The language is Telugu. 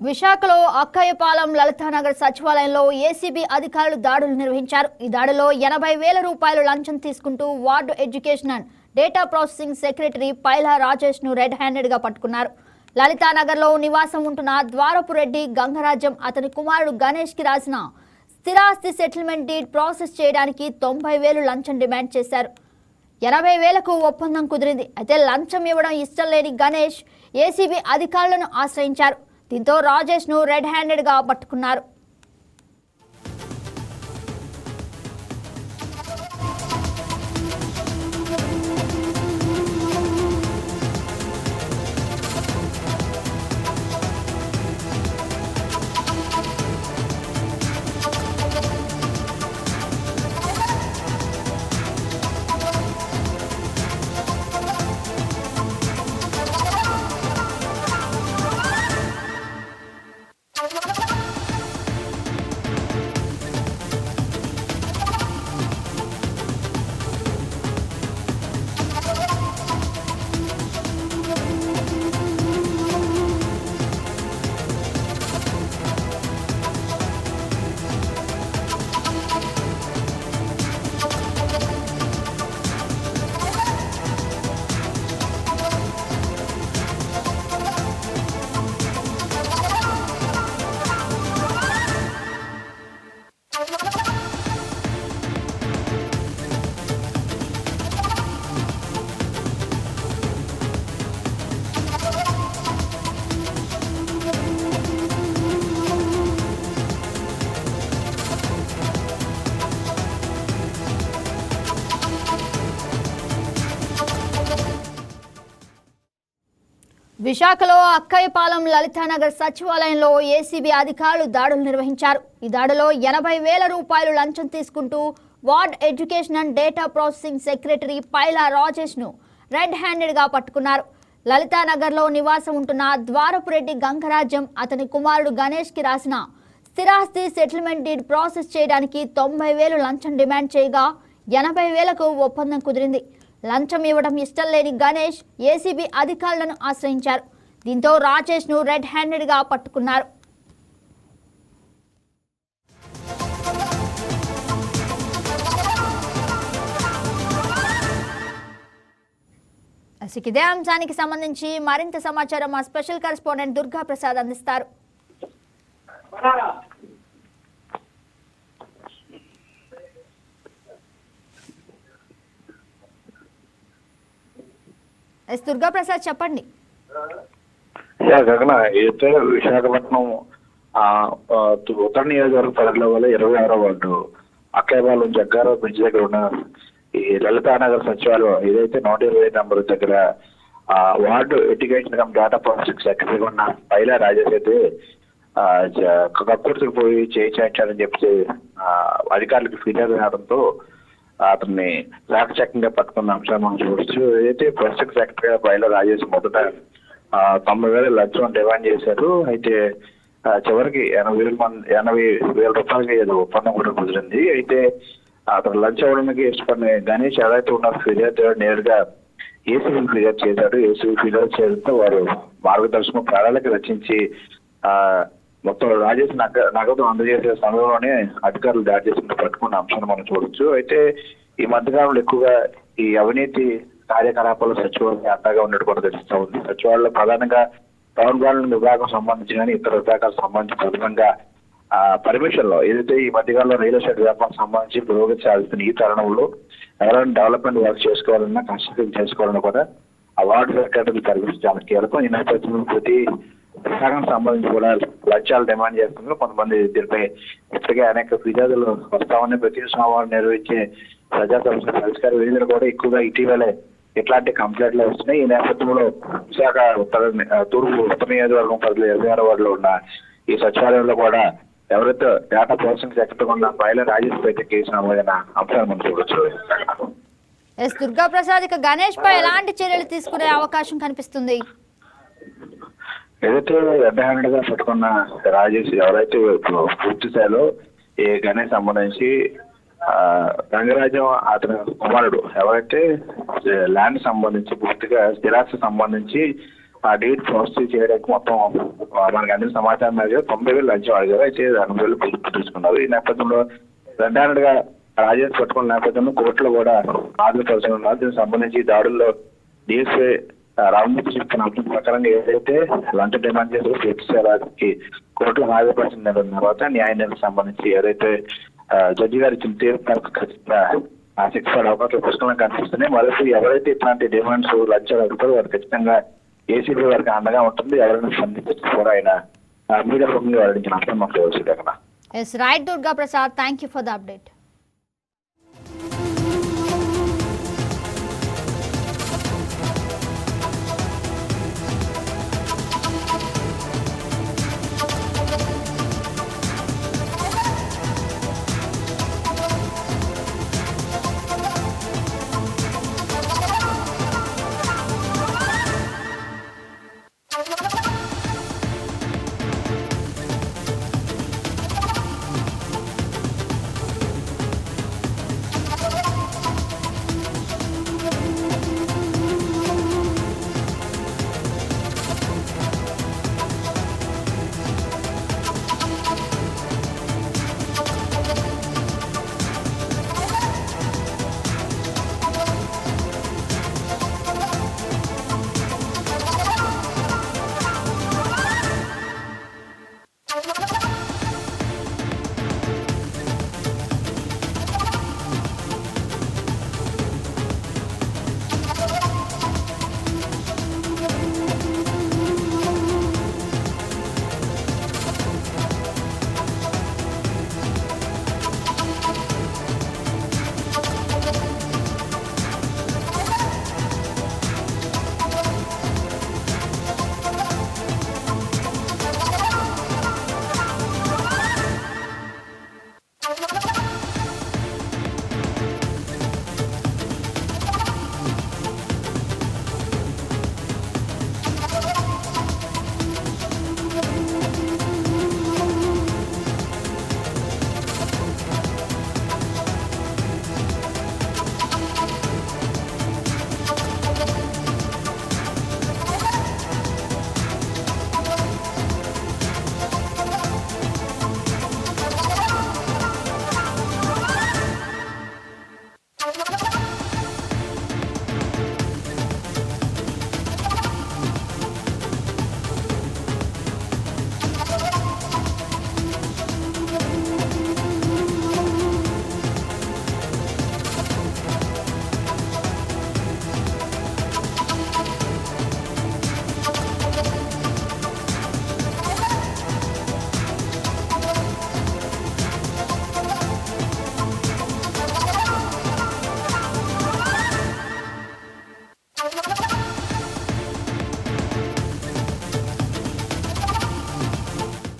విశాఖలో అక్కయ్యపాలెం లలితానగర్ సచివాలయంలో ఏసీబీ అధికారులు దాడులు నిర్వహించారు. ఈ దాడిలో 80,000 రూపాయలు లంచం తీసుకుంటూ ward education and data processing secretary Paila Rajesh ను రెడ్ హ్యాండెడ్ గా పట్టుకున్నారు. లలితానగర్లో నివాసం ఉంటున్న ద్వారపురెడ్డి గంగరాజం అతని కుమారుడు గణేష్ కి రాసిన స్థిరాస్తి సెటిల్మెంట్ డీడ్ ప్రాసెస్ చేయడానికి 90,000 లంచం డిమాండ్ చేశారు. 80,000కు ఒప్పందం కుదిరింది. అయితే లంచం ఇవ్వడం ఇష్టం లేని గణేష్ ఏసీబీ అధికారులను ఆశ్రయించారు. దీంతో రాజేష్ ను రెడ్ హ్యాండెడ్ గా పట్టుకున్నారు. విశాఖలో అక్కయ్యపాలెం లలితానగర్ సచివాలయంలో ఏసీబీ అధికారులు దాడులు నిర్వహించారు. ఈ దాడిలో 80,000 రూపాయలు లంచం తీసుకుంటూ ward education and data processing secretary Paila Rajesh ను రెడ్ హ్యాండెడ్ గా పట్టుకున్నారు. లలితానగర్లో నివాసం ఉంటున్న ద్వారపురెడ్డి గంగరాజం అతని కుమారుడు గణేష్ కి రాసిన స్థిరాస్తి సెటిల్మెంట్ డీడ్ ప్రాసెస్ చేయడానికి 90,000 లంచం డిమాండ్ చేయగా 80,000కు ఒప్పందం కుదిరింది. లంచం ఇవ్వడం ఇష్టం లేని గణేష్ ఏసీబీ అధికారులను ఆశ్రయించారు. దీంతో రాజేష్ ను రెడ్ హ్యాండెడ్ గా పట్టుకున్నారు. ఇదే అంశానికి సంబంధించి మరింత సమాచారం మా స్పెషల్ కరెస్పాండెంట్ దుర్గా ప్రసాద్ అందిస్తారు. దుర్గా ప్రసాద్ చెప్పండి. అయితే విశాఖపట్నం ఉత్తర నియోజకవర్గ పరిధిలో వల్ల 26వ వార్డు అక్కయ్యపాలెం జగ్గారావు బ్రిడ్జ్ దగ్గర ఉన్న ఈ లలితానగర్ సచివాలయం ఏదైతే 120 నంబర్ దగ్గర ward education come data processing సెక్రటరీగా ఉన్న పైలా రాజేష్ అయితే కక్కుర్తికి పోయి చేయించాడని చెప్పి అధికారులకు ఫిర్యాదు రావడంతో అతన్ని చాకచక్యంగా పట్టుకున్న అంశాన్ని మనం చూడొచ్చు. ఏదైతే ప్రస్తుత సెక్రటరీగా పైలా రాజేష్ మొదట 90,000 లంచం డిమాండ్ చేశారు. అయితే చివరికి 80,000 రూపాయలకి ఏదో ఒప్పందం కూడా కుదిరింది. అయితే అతను లంచం ఇవ్వడానికి ఇష్టపడిన గణేష్ ఏదైతే ఉన్నారో ఫిర్యాదు నేరుగా ఏసీబీ ఫిర్యాదు చేశాడు. ఏసీబీ ఫిర్యాదు చేయడంతో వారు మార్గదర్శక ప్రణాళిక రచించి మొత్తం రాజేష్ నగదు అందజేసే సమయంలోనే అధికారులు దాడి చేసినట్టు పట్టుకున్న అంశాన్ని మనం చూడొచ్చు. అయితే ఈ మధ్యకాలంలో ఎక్కువగా ఈ అవినీతి కార్యకలాపాలు సచివాలయం అడ్డాగా ఉన్నట్టు కూడా తెలుస్తూ ఉంది. సచివాలయంలో ప్రధానంగా టౌన్ ప్లానింగ్ విభాగం సంబంధించి కానీ ఇతర విభాగాలకు సంబంధించి ప్రధానంగా పర్మిషన్ లో ఏదైతే ఈ మధ్యకాలంలో రియల్ ఎస్టేట్ వ్యాపారం సంబంధించి పురోగతి సాధిస్తున్న ఈ తరుణంలో ఎవరైనా డెవలప్మెంట్ వర్క్ చేసుకోవాలన్నా కన్స్ట్రక్షన్ చేసుకోవాలన్నా కూడా ఆ వార్డు సెక్రటరీ పర్మిషన్ చాలా కీలకం. ఈ నేపథ్యంలో ప్రతి విభాగం సంబంధించి కూడా లంచాలు డిమాండ్ చేస్తున్నారు. కొంతమంది దీనిపై ఇప్పటికే అనేక ఫిర్యాదులు వస్తామని ప్రతి సోమవారం నిర్వహించే ప్రజా సమస్యల పరిష్కార వేదికలు కూడా ఎక్కువగా ఇటీవలే ఇట్లాంటి కంప్లైంట్లు వస్తున్నాయి. ఈ నేపథ్యంలో విశాఖ తూర్పు ఉత్తర నియోజకవర్గం పరిధిలో 26వ వార్డులో ఉన్న ఈ సచివాలయంలో కూడా ఎవరైతే డేటా ప్రాసెసింగ్ సెక్రటరీ ఉన్న పైలా రాజేష్ పై కేసు నమోదైన అంశాన్ని మనం చూడొచ్చు. దుర్గా ప్రసాద్ ఇక గణేష్ పై ఎలాంటి చర్యలు తీసుకునే అవకాశం కనిపిస్తుంది? ఏదైతే రెడ్ హ్యాండెడ్ గా పట్టుకున్న రాజేష్ ఎవరైతే పూర్తి స్థాయిలో ఈ గణేష్ సంబంధించి రంగరాజం అతని కుమారుడు ఎవరైతే ల్యాండ్ సంబంధించి పూర్తిగా స్థిరాస్తి సంబంధించి ఆ డీడ్ ప్రాసెస్ చేయడానికి మొత్తం మనకు అందిన సమాచారం మేరకు 90,000 లంచం అడిగారు. అయితే 80,000 తీసుకున్నారు. ఈ నేపథ్యంలో రెడ్ హ్యాండెడ్ గా రాజేష్ పట్టుకున్న నేపథ్యంలో కోర్టులో కూడా హాజరుపరుచుకుని ఉన్నారు. దీనికి సంబంధించి ఈ దాడుల్లో డిఎస్ఏ రామమూర్తి చెప్పిన అంశం ప్రకారంగా ఏదైతే లంచం డిమాండ్ చేసి ప్రతిసారానికి కోర్టులో హాజరుపరిచిన తర్వాత న్యాయానికి సంబంధించి ఏదైతే జడ్జి గారు ఇచ్చిన తీర్పు మేరకు ఖచ్చితంగా ఆ శిక్ష అవకాశం పుష్కలంగా కనిపిస్తున్నాయి. మరొక ఎవరైతే ఇట్లాంటి డిమాండ్స్ లంచాలు అడుగుతారో వారు ఖచ్చితంగా ఏసీబీ వారికి అండగా ఉంటుంది. ఎవరైనా స్పందించి కూడా ఆయన మీడియా ముఖంగా వెల్లడించిన అంశం మాకు తెలిసింది. అక్కడ yes right Durga Prasad, thank you for the update.